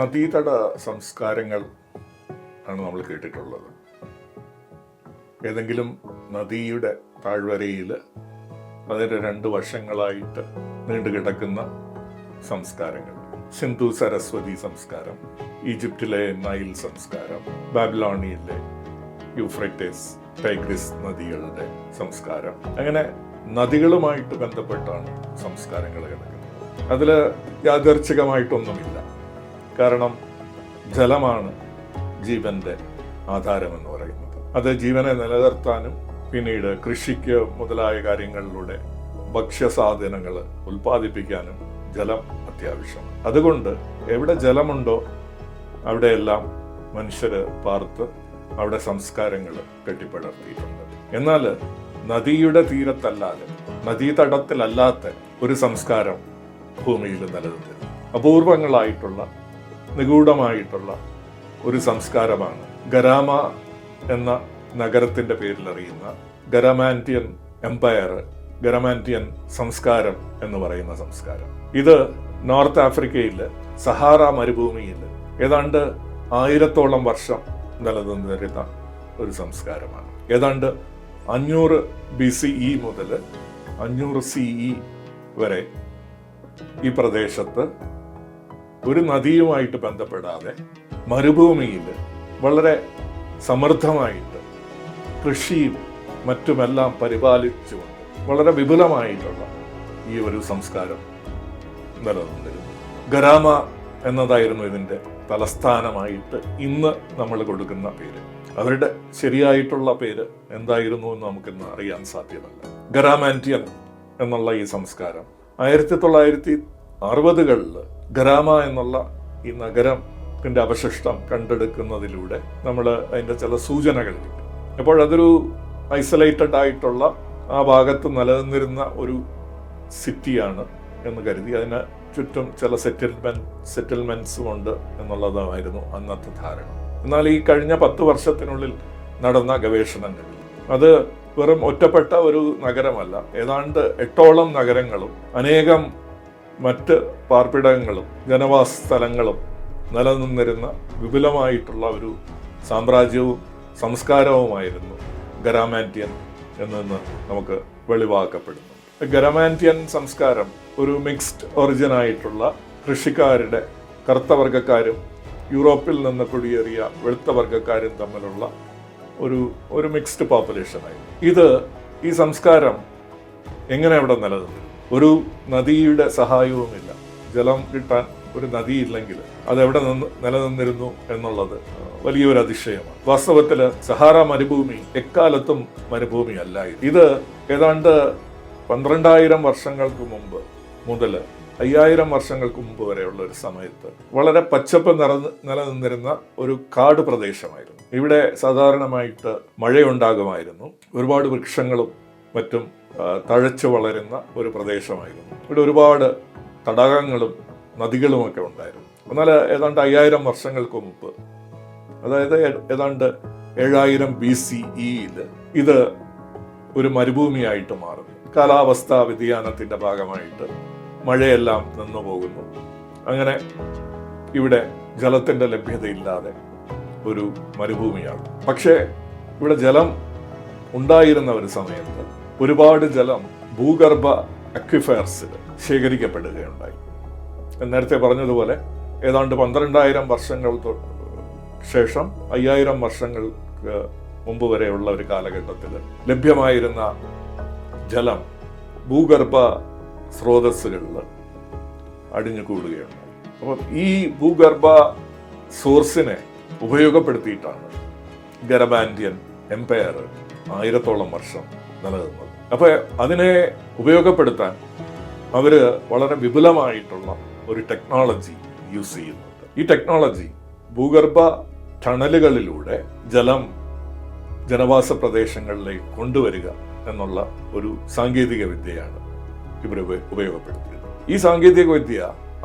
നദീതട സംസ്കാരങ്ങൾ ആണ് നമ്മൾ കേട്ടിട്ടുള്ളത്. ഏതെങ്കിലും നദിയുടെ താഴ്വരയിൽ അതിൻ്റെ 2 വശങ്ങളായിട്ട് നീണ്ടുകിടക്കുന്ന സംസ്കാരങ്ങൾ. സിന്ധു സരസ്വതി സംസ്കാരം, ഈജിപ്തിലെ നൈൽ സംസ്കാരം, ബാബിലോണിയയിലെ യൂഫ്രട്ടീസ് ടൈഗ്രിസ് നദികളുടെ സംസ്കാരം. അങ്ങനെ നദികളുമായിട്ട് ബന്ധപ്പെട്ടാണ് സംസ്കാരങ്ങൾ കിടക്കുന്നത്. അതിൽ യാദർച്ഛികമായിട്ടൊന്നുമില്ല. കാരണം ജലമാണ് ജീവന്റെ ആധാരമെന്ന് പറയുന്നത്. അത് ജീവനെ നിലനിർത്താനും പിന്നീട് കൃഷിക്ക് മുതലായ കാര്യങ്ങളിലൂടെ ഭക്ഷ്യസാധനങ്ങൾ ഉൽപ്പാദിപ്പിക്കാനും ജലം അത്യാവശ്യമാണ്. അതുകൊണ്ട് എവിടെ ജലമുണ്ടോ അവിടെയെല്ലാം മനുഷ്യര് പാർത്ത് അവിടെ സംസ്കാരങ്ങൾ കെട്ടിപ്പടർത്തിയിട്ടുണ്ട്. എന്നാൽ നദിയുടെ തീരത്തല്ലാതെ, നദീതടത്തിലല്ലാത്ത ഒരു സംസ്കാരം ഭൂമിയിൽ നിലനിന്നിരുന്നു. അപൂർവങ്ങളായിട്ടുള്ള നിഗൂഢമായിട്ടുള്ള ഒരു സംസ്കാരമാണ് ഗരാമ എന്ന നഗരത്തിന്റെ പേരിൽ അറിയുന്ന ഗരമാന്റിയൻ എംപയർ, ഗരമാന്റിയൻ സംസ്കാരം എന്ന് പറയുന്ന സംസ്കാരം. ഇത് നോർത്ത് ആഫ്രിക്കയിൽ സഹാറ മരുഭൂമിയിൽ ഏതാണ്ട് 1000ഓളം വർഷം നിലനിന്നിരുന്ന ഒരു സംസ്കാരമാണ്. ഏതാണ്ട് 500 BCE മുതൽ 500 CE വരെ ഈ പ്രദേശത്ത് ഒരു നദിയുമായിട്ട് ബന്ധപ്പെടാതെ മരുഭൂമിയിൽ വളരെ സമൃദ്ധമായിട്ട് കൃഷിയും മറ്റുമെല്ലാം പരിപാലിച്ചുകൊണ്ട് വളരെ വിപുലമായിട്ടുള്ള ഈ ഒരു സംസ്കാരം നിലനിന്നിരുന്നു. ഗരാമ എന്നതായിരുന്നു ഇതിൻ്റെ തലസ്ഥാനമായിട്ട് ഇന്ന് നമ്മൾ കൊടുക്കുന്ന പേര്. അവരുടെ ശരിയായിട്ടുള്ള പേര് എന്തായിരുന്നു എന്ന് നമുക്കിന്ന് അറിയാൻ സാധ്യമല്ല. ഗരാമാന്റിയൻ എന്നുള്ള ഈ സംസ്കാരം 1960കളിൽ ഗരാമ എന്നുള്ള ഈ നഗരത്തിന്റെ അവശിഷ്ടം കണ്ടെടുക്കുന്നതിലൂടെ നമ്മൾ അതിൻ്റെ ചില സൂചനകൾ കിട്ടി. അപ്പോൾ അതൊരു ഐസൊലേറ്റഡ് ആയിട്ടുള്ള ആ ഭാഗത്ത് നിലനിന്നിരുന്ന ഒരു സിറ്റിയാണ് എന്ന് കരുതി അതിന് ചുറ്റും ചില സെറ്റിൽമെന്റ്സും ഉണ്ട് എന്നുള്ളതായിരുന്നു അന്നത്തെ ധാരണ. എന്നാൽ ഈ കഴിഞ്ഞ 10 വർഷത്തിനുള്ളിൽ നടന്ന ഗവേഷണങ്ങളിൽ അത് വെറും ഒറ്റപ്പെട്ട ഒരു നഗരമല്ല, ഏതാണ്ട് 8ഓളം നഗരങ്ങളും അനേകം മറ്റ് പാർപ്പിടങ്ങളും ജനവാസ സ്ഥലങ്ങളും നിലനിന്നിരുന്ന വിപുലമായിട്ടുള്ള ഒരു സാമ്രാജ്യവും സംസ്കാരവുമായിരുന്നു ഗരാമാന്റിയൻ എന്ന് നമുക്ക് വെളിവാക്കപ്പെടുന്നു. ഗരാമാന്റിയൻ സംസ്കാരം ഒരു മിക്സ്ഡ് ഒറിജിൻ ആയിട്ടുള്ള കൃഷിക്കാരുടെ, കറുത്ത യൂറോപ്പിൽ നിന്ന് കുടിയേറിയ വെളുത്ത വർഗ്ഗക്കാരും തമ്മിലുള്ള ഒരു മിക്സ്ഡ് പോപ്പുലേഷനായിരുന്നു. ഈ സംസ്കാരം എങ്ങനെ അവിടെ നിലനിന്നു? ഒരു നദിയുടെ സഹായവുമില്ല. ജലം കിട്ടാൻ ഒരു നദിയില്ലെങ്കിൽ അതെവിടെ നിന്ന് നിലനിന്നിരുന്നു എന്നുള്ളത് വലിയൊരു അതിശയമാണ്. വാസ്തവത്തിൽ സഹാറ മരുഭൂമി എക്കാലത്തും മരുഭൂമി അല്ലായിരുന്നു. ഇത് ഏതാണ്ട് 12,000 വർഷങ്ങൾക്ക് മുമ്പ് മുതൽ 5000 വർഷങ്ങൾക്ക് മുമ്പ് വരെയുള്ള ഒരു സമയത്ത് വളരെ പച്ചപ്പ് നിലനിന്നിരുന്ന ഒരു കാട് പ്രദേശമായിരുന്നു. ഇവിടെ സാധാരണമായിട്ട് മഴയുണ്ടാകുമായിരുന്നു. ഒരുപാട് വൃക്ഷങ്ങളും മറ്റും തഴച്ചു വളരുന്ന ഒരു പ്രദേശമായിരുന്നു. ഇവിടെ ഒരുപാട് തടാകങ്ങളും നദികളുമൊക്കെ ഉണ്ടായിരുന്നു. എന്നാൽ ഏതാണ്ട് 5000 വർഷങ്ങൾക്ക് മുമ്പ്, അതായത് ഏതാണ്ട് 7000 BCEയിൽ ഇത് ഒരു മരുഭൂമിയായിട്ട് മാറുന്നു. കാലാവസ്ഥാ വ്യതിയാനത്തിന്റെ ഭാഗമായിട്ട് മഴയെല്ലാം നിന്നു പോകുന്നു. അങ്ങനെ ഇവിടെ ജലത്തിന്റെ ലഭ്യതയില്ലാതെ ഒരു മരുഭൂമിയാകും. പക്ഷേ ഇവിടെ ജലം ഉണ്ടായിരുന്ന ഒരു സമയത്ത് ഒരുപാട് ജലം ഭൂഗർഭ അക്വിഫയർസിൽ ശേഖരിക്കപ്പെടുകയുണ്ടായി. നേരത്തെ പറഞ്ഞതുപോലെ ഏതാണ്ട് 12,000 വർഷങ്ങൾക്ക് ശേഷം 5000 വർഷങ്ങൾക്ക് മുമ്പ് വരെയുള്ള ഒരു കാലഘട്ടത്തിൽ ലഭ്യമായിരുന്ന ജലം ഭൂഗർഭ സ്രോതസ്സുകളിൽ അടിഞ്ഞുകൂടുകയുണ്ടായി. അപ്പോൾ ഈ ഭൂഗർഭ സോഴ്സിനെ ഉപയോഗപ്പെടുത്തിയിട്ടാണ് ഗരമാന്റിയൻ എംപയർ 1000ഓളം വർഷം നിലനിന്നത്. അപ്പോൾ അതിനെ ഉപയോഗപ്പെടുത്താൻ അവര് വളരെ വിപുലമായിട്ടുള്ള ഒരു ടെക്നോളജി യൂസ് ചെയ്യുന്നുണ്ട്. ഈ ടെക്നോളജി ഭൂഗർഭ ടണലുകളിലൂടെ ജലം ജനവാസ പ്രദേശങ്ങളിലേക്ക് കൊണ്ടുവരിക എന്നുള്ള ഒരു സാങ്കേതിക വിദ്യയാണ് ഇവർ ഉപയോഗപ്പെടുത്തിയത്. ഈ സാങ്കേതിക വിദ്യ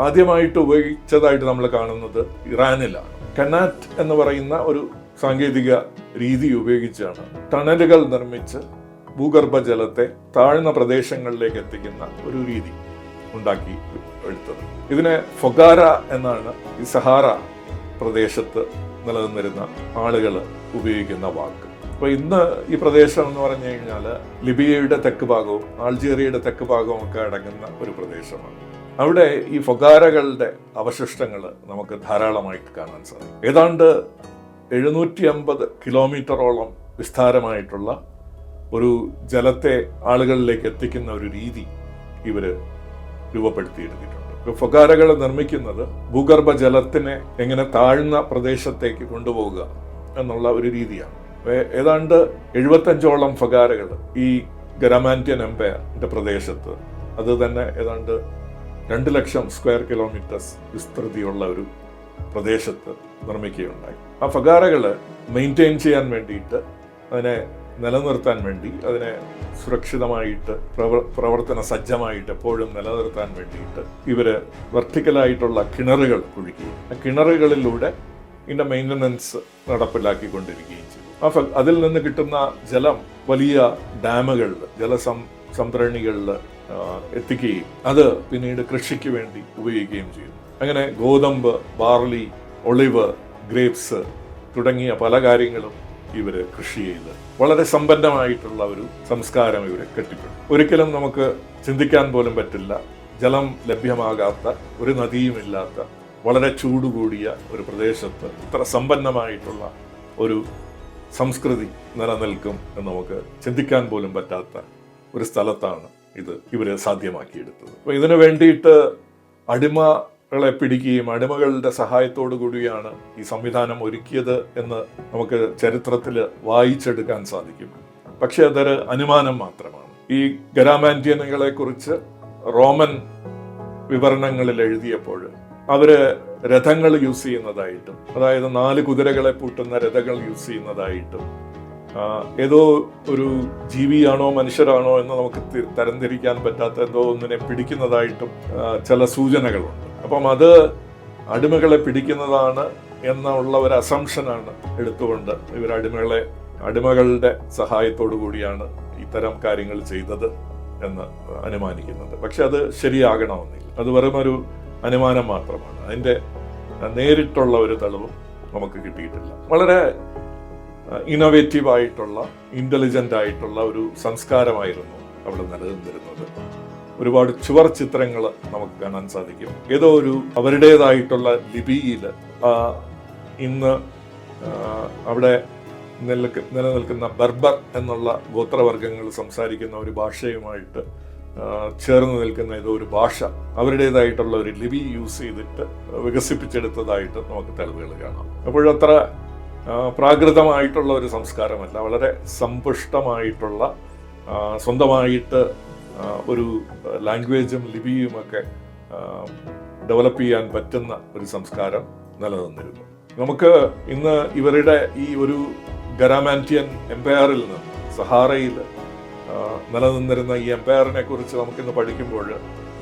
ആദ്യമായിട്ട് ഉപയോഗിച്ചതായിട്ട് നമ്മൾ കാണുന്നത് ഇറാനിലാണ്. കനാറ്റ് എന്ന് പറയുന്ന ഒരു സാങ്കേതിക രീതി ഉപയോഗിച്ചാണ് ടണലുകൾ നിർമ്മിച്ച് ഭൂഗർഭ ജലത്തെ താഴ്ന്ന പ്രദേശങ്ങളിലേക്ക് എത്തിക്കുന്ന ഒരു രീതി ഉണ്ടാക്കി എടുത്തത്. ഇതിനെ ഫൊഗാര എന്നാണ് ഈ സഹാറ പ്രദേശത്ത് നിലനിന്നിരുന്ന ആളുകൾ ഉപയോഗിക്കുന്ന വാക്ക്. അപ്പോൾ ഇന്ന് ഈ പ്രദേശം എന്ന് പറഞ്ഞു കഴിഞ്ഞാൽ ലിബിയയുടെ തെക്ക് ഭാഗവും ആൾജീരിയയുടെ തെക്ക് ഭാഗവും ഒക്കെ അടങ്ങുന്ന ഒരു പ്രദേശമാണ്. അവിടെ ഈ ഫൊഗാരകളുടെ അവശിഷ്ടങ്ങൾ നമുക്ക് ധാരാളമായിട്ട് കാണാൻ സാധിക്കും. ഏതാണ്ട് 750 കിലോമീറ്ററോളം വിസ്താരമായിട്ടുള്ള ഒരു ജലത്തെ ആളുകളിലേക്ക് എത്തിക്കുന്ന ഒരു രീതി ഇവർ രൂപപ്പെടുത്തിയെടുത്തിട്ടുണ്ട്. ഫൊഗാരകൾ നിർമ്മിക്കുന്നത് ഭൂഗർഭ ജലത്തിനെ എങ്ങനെ താഴ്ന്ന പ്രദേശത്തേക്ക് കൊണ്ടുപോകുക എന്നുള്ള ഒരു രീതിയാണ്. ഏതാണ്ട് 75ഓളം ഫൊഗാരകൾ ഈ ഗരാമാന്റിയൻ എംപയറിന്റെ പ്രദേശത്ത്, അത് തന്നെ ഏതാണ്ട് 2 ലക്ഷം സ്ക്വയർ കിലോമീറ്റേഴ്സ് വിസ്തൃതിയുള്ള ഒരു പ്രദേശത്ത് നിർമ്മിക്കുകയുണ്ടായി. ആ ഫൊഗാരകൾ മെയിൻറ്റെയിൻ ചെയ്യാൻ വേണ്ടിയിട്ട്, അതിനെ നിലനിർത്താൻ വേണ്ടി, അതിനെ സുരക്ഷിതമായിട്ട് പ്രവർത്തന സജ്ജമായിട്ട് എപ്പോഴും നിലനിർത്താൻ വേണ്ടിയിട്ട് ഇവര് വെർട്ടിക്കലായിട്ടുള്ള കിണറുകൾ കുഴിക്കുകയും ആ കിണറുകളിലൂടെ ഇതിന്റെ മെയിൻ്റനൻസ് നടപ്പിലാക്കിക്കൊണ്ടിരിക്കുകയും ചെയ്തു. അതിൽ നിന്ന് കിട്ടുന്ന ജലം വലിയ ഡാമുകളിൽ, ജലസംഭരണികളിൽ എത്തിക്കുകയും അത് പിന്നീട് കൃഷിക്ക് വേണ്ടി ഉപയോഗിക്കുകയും ചെയ്യുന്നു. അങ്ങനെ ഗോതമ്പ്, ബാർലി, ഒളിവ്, ഗ്രേപ്സ് തുടങ്ങിയ പല കാര്യങ്ങളും ഇവര് കൃഷി ചെയ്ത് വളരെ സമ്പന്നമായിട്ടുള്ള ഒരു സംസ്കാരം ഇവര് കെട്ടിപ്പടും. ഒരിക്കലും നമുക്ക് ചിന്തിക്കാൻ പോലും പറ്റില്ല, ജലം ലഭ്യമാകാത്ത, ഒരു നദിയുമില്ലാത്ത, വളരെ ചൂടുകൂടിയ ഒരു പ്രദേശത്ത് ഇത്ര സമ്പന്നമായിട്ടുള്ള ഒരു സംസ്കൃതി നിലനിൽക്കും എന്ന് നമുക്ക് ചിന്തിക്കാൻ പോലും പറ്റാത്ത ഒരു സ്ഥലത്താണ് ഇവര് സാധ്യമാക്കിയെടുത്തത്. അപ്പോൾ ഇതിനു വേണ്ടിയിട്ട് അടിമകളെ പിടിക്കുകയും അടിമകളുടെ സഹായത്തോടു കൂടിയാണ് ഈ സംവിധാനം ഒരുക്കിയത് എന്ന് നമുക്ക് ചരിത്രത്തിൽ വായിച്ചെടുക്കാൻ സാധിക്കും. പക്ഷെ അതൊരു അനുമാനം മാത്രമാണ്. ഈ ഗരാമാന്റിയനുകളെ കുറിച്ച് റോമൻ വിവരണങ്ങളിൽ എഴുതിയപ്പോൾ അവര് രഥങ്ങൾ യൂസ് ചെയ്യുന്നതായിട്ടും, അതായത് 4 കുതിരകളെ പൂട്ടുന്ന രഥങ്ങൾ യൂസ് ചെയ്യുന്നതായിട്ടും, ഏതോ ഒരു ജീവിയാണോ മനുഷ്യരാണോ എന്ന് നമുക്ക് തരംതിരിക്കാൻ പറ്റാത്ത എന്തോ ഒന്നിനെ പിടിക്കുന്നതായിട്ടും ചില സൂചനകളുണ്ട്. അപ്പം അത് അടിമകളെ പിടിക്കുന്നതാണ് എന്നുള്ള ഒരു അസംഷനാണ് എടുത്തുകൊണ്ട് ഇവർ അടിമകളുടെ സഹായത്തോടു കൂടിയാണ് ഇത്തരം കാര്യങ്ങൾ ചെയ്തത് എന്ന് അനുമാനിക്കുന്നത്. പക്ഷെ അത് ശരിയാകണമെന്നില്ല, അത് വെറും ഒരു അനുമാനം മാത്രമാണ്. അതിൻ്റെ നേരിട്ടുള്ള ഒരു തെളിവും നമുക്ക് കിട്ടിയിട്ടില്ല. വളരെ ഇന്നോവേറ്റീവ് ആയിട്ടുള്ള, ഇന്റലിജന്റ് ആയിട്ടുള്ള ഒരു സംസ്കാരമായിരുന്നു അവിടെ നിലനിന്നിരുന്നത്. ഒരുപാട് ചുവർ ചിത്രങ്ങൾ നമുക്ക് കാണാൻ സാധിക്കും. ഏതോ ഒരു അവരുടേതായിട്ടുള്ള ലിപിയിൽ ഇന്ന് അവിടെ നിലനിൽക്കുന്ന ബർബർ എന്നുള്ള ഗോത്രവർഗ്ഗങ്ങൾ സംസാരിക്കുന്ന ഒരു ഭാഷയുമായിട്ട് ചേർന്ന് നിൽക്കുന്ന ഏതോ ഒരു ഭാഷ, അവരുടേതായിട്ടുള്ള ഒരു ലിപി യൂസ് ചെയ്തിട്ട് വികസിപ്പിച്ചെടുത്തതായിട്ട് നമുക്ക് തെളിവുകൾ കാണാം. അപ്പോഴത്ര പ്രാകൃതമായിട്ടുള്ള ഒരു സംസ്കാരമല്ല, വളരെ സമ്പുഷ്ടമായിട്ടുള്ള, സ്വന്തമായിട്ട് ഒരു ലാംഗ്വേജും ലിപിയുമൊക്കെ ഡെവലപ്പ് ചെയ്യാൻ പറ്റുന്ന ഒരു സംസ്കാരം നിലനിന്നിരുന്നു. നമുക്ക് ഇന്ന് ഇവരുടെ ഈ ഒരു ഗരാമാന്റിയൻ എംപയറിൽ നിന്ന്, സഹാറയിൽ നിലനിന്നിരുന്ന ഈ എംപയറിനെ കുറിച്ച് നമുക്കിന്ന് പഠിക്കുമ്പോൾ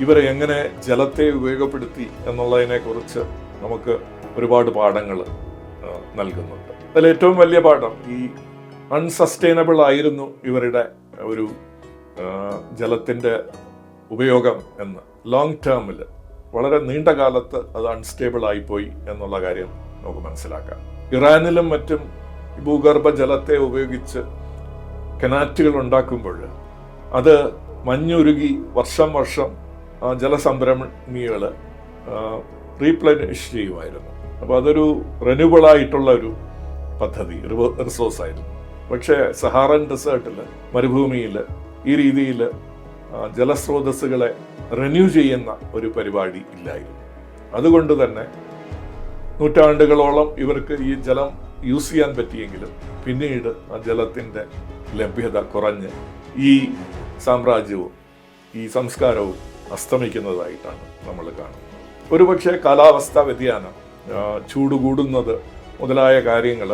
ഇവരെ എങ്ങനെ ജലത്തെ ഉപയോഗപ്പെടുത്തി എന്നുള്ളതിനെ കുറിച്ച് നമുക്ക് ഒരുപാട് പാഠങ്ങൾ നൽകുന്നുണ്ട്. അതിൽ ഏറ്റവും വലിയ പാഠം ഈ അൺസസ്റ്റൈനബിൾ ആയിരുന്നു ഇവരുടെ ഒരു ജലത്തിൻ്റെ ഉപയോഗം എന്ന്. ലോങ് ടേമിൽ, വളരെ നീണ്ട കാലത്ത് അത് അൺസ്റ്റേബിൾ ആയിപ്പോയി എന്നുള്ള കാര്യം നമുക്ക് മനസ്സിലാക്കാം. ഇറാനിലും മറ്റും ഭൂഗർഭ ജലത്തെ ഉപയോഗിച്ച് കനാറ്റുകൾ ഉണ്ടാക്കുമ്പോൾ അത് മഞ്ഞുരുകി വർഷം ജലസംഭരണികൾ റീപ്ലനിഷ് ചെയ്യുമായിരുന്നു. അപ്പോൾ അതൊരു റിന്യൂവബിൾ ആയിട്ടുള്ള ഒരു പദ്ധതി, റിസോഴ്സ് ആയിരുന്നു. പക്ഷേ സഹാറൻ ഡെസേർട്ടിൽ, മരുഭൂമിയിൽ ഈ രീതിയിൽ ജലസ്രോതസ്സുകളെ റിന്യൂ ചെയ്യുന്ന ഒരു പരിപാടി ഇല്ലായിരുന്നു. അതുകൊണ്ട് തന്നെ നൂറ്റാണ്ടുകളോളം ഇവർക്ക് ഈ ജലം യൂസ് ചെയ്യാൻ പറ്റിയെങ്കിലും പിന്നീട് ആ ജലത്തിൻ്റെ ലഭ്യത കുറഞ്ഞ് ഈ സാമ്രാജ്യവും ഈ സംസ്കാരവും അസ്തമിക്കുന്നതായിട്ടാണ് നമ്മൾ കാണുന്നത്. ഒരുപക്ഷെ കാലാവസ്ഥാ വ്യതിയാനം, ചൂട് കൂടുന്നത് മുതലായ കാര്യങ്ങൾ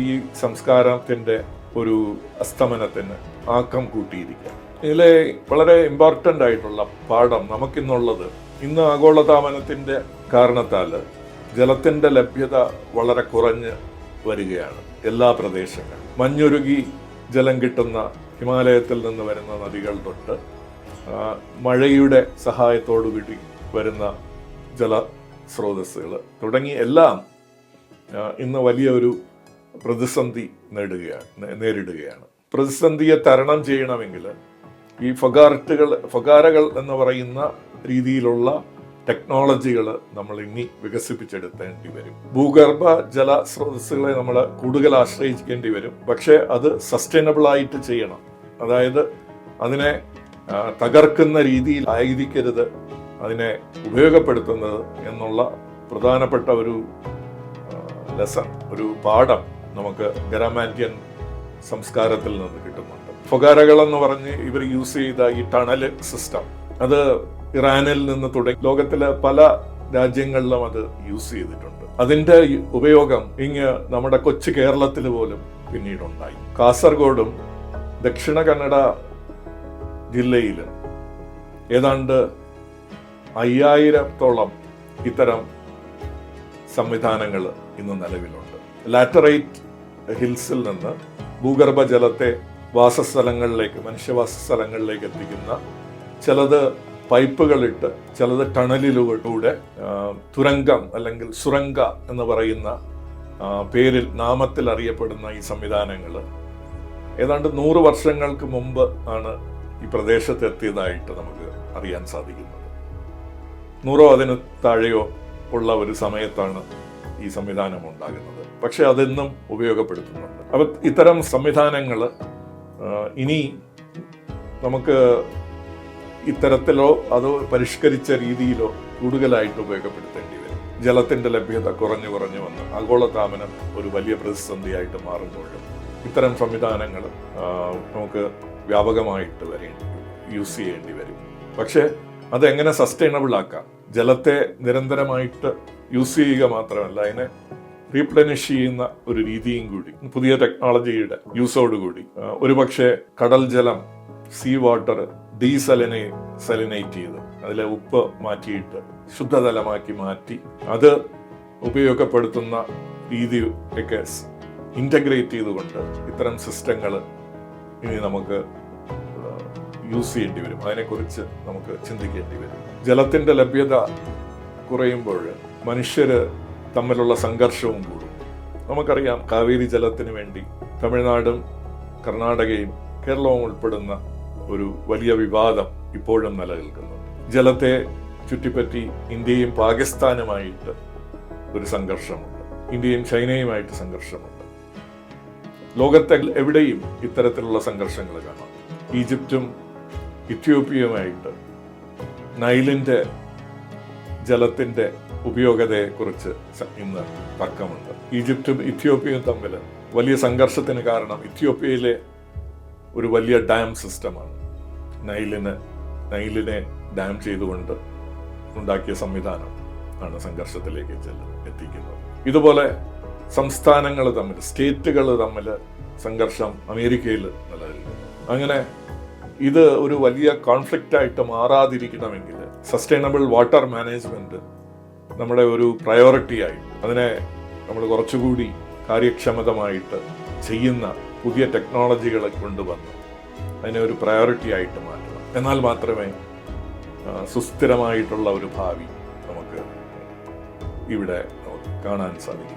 ഈ സംസ്കാരത്തിൻ്റെ ഒരു അസ്തമനത്തിന് ആക്കം കൂട്ടിയിരിക്കുക. ഇതിലെ വളരെ ഇമ്പോർട്ടൻ്റ് ആയിട്ടുള്ള പാഠം നമുക്കിന്നുള്ളത്, ഇന്ന് ആഗോളതാപനത്തിൻ്റെ കാരണത്താൽ ജലത്തിൻ്റെ ലഭ്യത വളരെ കുറഞ്ഞ് വരികയാണ്. എല്ലാ പ്രദേശങ്ങളും മഞ്ഞുരുകി ജലം കിട്ടുന്ന ഹിമാലയത്തിൽ നിന്ന് വരുന്ന നദികൾ തൊട്ട് മഴയുടെ സഹായത്തോടുകൂടി വരുന്ന സ്രോതസ്സുകൾ തുടങ്ങി എല്ലാം ഇന്ന് വലിയൊരു പ്രതിസന്ധി നേരിടുകയാണ്. പ്രതിസന്ധിയെ തരണം ചെയ്യണമെങ്കിൽ ഈ ഫൊഗാരകൾ എന്ന് പറയുന്ന രീതിയിലുള്ള ടെക്നോളജികൾ നമ്മൾ ഇനി വികസിപ്പിച്ചെടുത്തേണ്ടി വരും. ഭൂഗർഭ ജല സ്രോതസ്സുകളെ നമ്മൾ കൂടുതൽ ആശ്രയിക്കേണ്ടി വരും. പക്ഷേ അത് സസ്റ്റൈനബിൾ ആയിട്ട് ചെയ്യണം. അതായത് അതിനെ തകർക്കുന്ന രീതിയിൽ ആയിരിക്കരുത് അതിനെ ഉപയോഗപ്പെടുത്തുന്നത് എന്നുള്ള പ്രധാനപ്പെട്ട ഒരു ലെസൺ, ഒരു പാഠം നമുക്ക് ഗരാമാന്റിയൻ സംസ്കാരത്തിൽ നിന്ന് കിട്ടുന്നുണ്ട്. ഫൊഗാരകൾ എന്ന് പറഞ്ഞ് ഇവർ യൂസ് ചെയ്ത ഈ ടണൽ സിസ്റ്റം, അത് ഇറാനിൽ നിന്ന് തുടങ്ങി ലോകത്തിലെ പല രാജ്യങ്ങളിലും അത് യൂസ് ചെയ്തിട്ടുണ്ട്. അതിന്റെ ഉപയോഗം നമ്മുടെ കൊച്ചു കേരളത്തിൽ പോലും പിന്നീടുണ്ടായി. കാസർഗോഡും ദക്ഷിണ കന്നഡ ജില്ലയിൽ ഏതാണ്ട് 5000-ഓളം ഇത്തരം സംവിധാനങ്ങൾ ഇന്ന് നിലവിലുണ്ട്. ലാറ്ററൈറ്റ് ഹിൽസിൽ നിന്ന് ഭൂഗർഭ ജലത്തെ മനുഷ്യവാസ സ്ഥലങ്ങളിലേക്ക് എത്തിക്കുന്ന, ചിലത് പൈപ്പുകളിട്ട്, ചിലത് ടണലിലൂടെ, തുരങ്കം അല്ലെങ്കിൽ സുരംഗ എന്ന് പറയുന്ന നാമത്തിൽ അറിയപ്പെടുന്ന ഈ സംവിധാനങ്ങൾ ഏതാണ്ട് 100 വർഷങ്ങൾക്ക് മുമ്പ് ആണ് ഈ പ്രദേശത്ത് എത്തിയതായിട്ട് നമുക്ക് അറിയാൻ സാധിക്കുന്നത്. 100 അതിന് താഴെയോ ഉള്ള ഒരു സമയത്താണ് ഈ സംവിധാനം ഉണ്ടാകുന്നത്. പക്ഷെ അതെന്നും ഉപയോഗപ്പെടുത്തുന്നുണ്ട്. അപ്പൊ ഇത്തരം സംവിധാനങ്ങൾ ഇനി നമുക്ക് ഇത്തരത്തിലോ അതോ പരിഷ്കരിച്ച രീതിയിലോ കൂടുതലായിട്ട് ഉപയോഗപ്പെടുത്തേണ്ടി വരും. ജലത്തിന്റെ ലഭ്യത കുറഞ്ഞു വന്ന് ആഗോളതാപനം ഒരു വലിയ പ്രതിസന്ധിയായിട്ട് മാറുമ്പോഴും ഇത്തരം സംവിധാനങ്ങൾ നമുക്ക് വ്യാപകമായിട്ട് യൂസ് ചെയ്യേണ്ടി വരും. പക്ഷെ അതെങ്ങനെ സസ്റ്റൈനബിൾ ആക്കാം? ജലത്തെ നിരന്തരമായിട്ട് യൂസ് ചെയ്യുക മാത്രമല്ല, അതിനെ റീപ്ലനിഷ് ചെയ്യുന്ന ഒരു രീതിയും കൂടി പുതിയ ടെക്നോളജിയുടെ യൂസോടുകൂടി ഒരുപക്ഷെ കടൽ ജലം, സീ വാട്ടർ ഡീസലിനേറ്റ് ചെയ്ത് അതിലെ ഉപ്പ് മാറ്റിയിട്ട് ശുദ്ധജലമാക്കി മാറ്റി അത് ഉപയോഗപ്പെടുത്തുന്ന രീതി ഒക്കെ ഇന്റഗ്രേറ്റ് ചെയ്തുകൊണ്ട് ഇത്തരം സിസ്റ്റങ്ങൾ ഇനി നമുക്ക് യൂസ് ചെയ്യേണ്ടി വരും. അതിനെക്കുറിച്ച് നമുക്ക് ചിന്തിക്കേണ്ടി വരും. ജലത്തിന്റെ ലഭ്യത കുറയുമ്പോൾ മനുഷ്യര് തമ്മിലുള്ള സംഘർഷവും കൂടും. നമുക്കറിയാം, കാവേരി ജലത്തിന് വേണ്ടി തമിഴ്നാടും കർണാടകയും കേരളവും ഉൾപ്പെടുന്ന ഒരു വലിയ വിവാദം ഇപ്പോഴും നിലനിൽക്കുന്നുണ്ട്. ജലത്തെ ചുറ്റിപ്പറ്റി ഇന്ത്യയും പാകിസ്ഥാനുമായിട്ട് ഒരു സംഘർഷമുണ്ട്. ഇന്ത്യയും ചൈനയുമായിട്ട് സംഘർഷമുണ്ട്. ലോകത്തെ എവിടെയും ഇത്തരത്തിലുള്ള സംഘർഷങ്ങൾ കാണാം. ഈജിപ്തും ഇത്യോപ്യയുമായിട്ട് നൈലിന്റെ ജലത്തിന്റെ ഉപയോഗതയെക്കുറിച്ച് ഇന്ന് തർക്കമുണ്ട്. ഈജിപ്തും ഇത്യോപ്യയും തമ്മിൽ വലിയ സംഘർഷത്തിന് കാരണം ഇത്യോപ്യയിലെ ഒരു വലിയ ഡാം സിസ്റ്റമാണ്. നൈലിനെ ഡാം ചെയ്തുകൊണ്ട് ഉണ്ടാക്കിയ സംവിധാനം ആണ് സംഘർഷത്തിലേക്ക് എത്തിക്കുന്നത്. ഇതുപോലെ സംസ്ഥാനങ്ങൾ തമ്മിൽ, സ്റ്റേറ്റുകൾ തമ്മിൽ സംഘർഷം അമേരിക്കയിൽ നിലനിൽക്കുന്നു. അങ്ങനെ ഇത് ഒരു വലിയ കോൺഫ്ലിക്റ്റ് ആയിട്ട് മാറാതിരിക്കണമെങ്കിൽ സസ്റ്റൈനബിൾ വാട്ടർ മാനേജ്മെന്റ് നമ്മുടെ ഒരു പ്രയോറിറ്റി ആയി, അതിനെ നമ്മൾ കുറച്ചുകൂടി കാര്യക്ഷമതമായിട്ട് ചെയ്യുന്ന പുതിയ ടെക്നോളജികളെ കൊണ്ടുവന്ന് അതിനെ ഒരു പ്രയോറിറ്റി ആയിട്ട് മാറ്റണം. എന്നാൽ മാത്രമേ സുസ്ഥിരമായിട്ടുള്ള ഒരു ഭാവി നമുക്ക് ഇവിടെ കാണാൻ സാധിക്കും.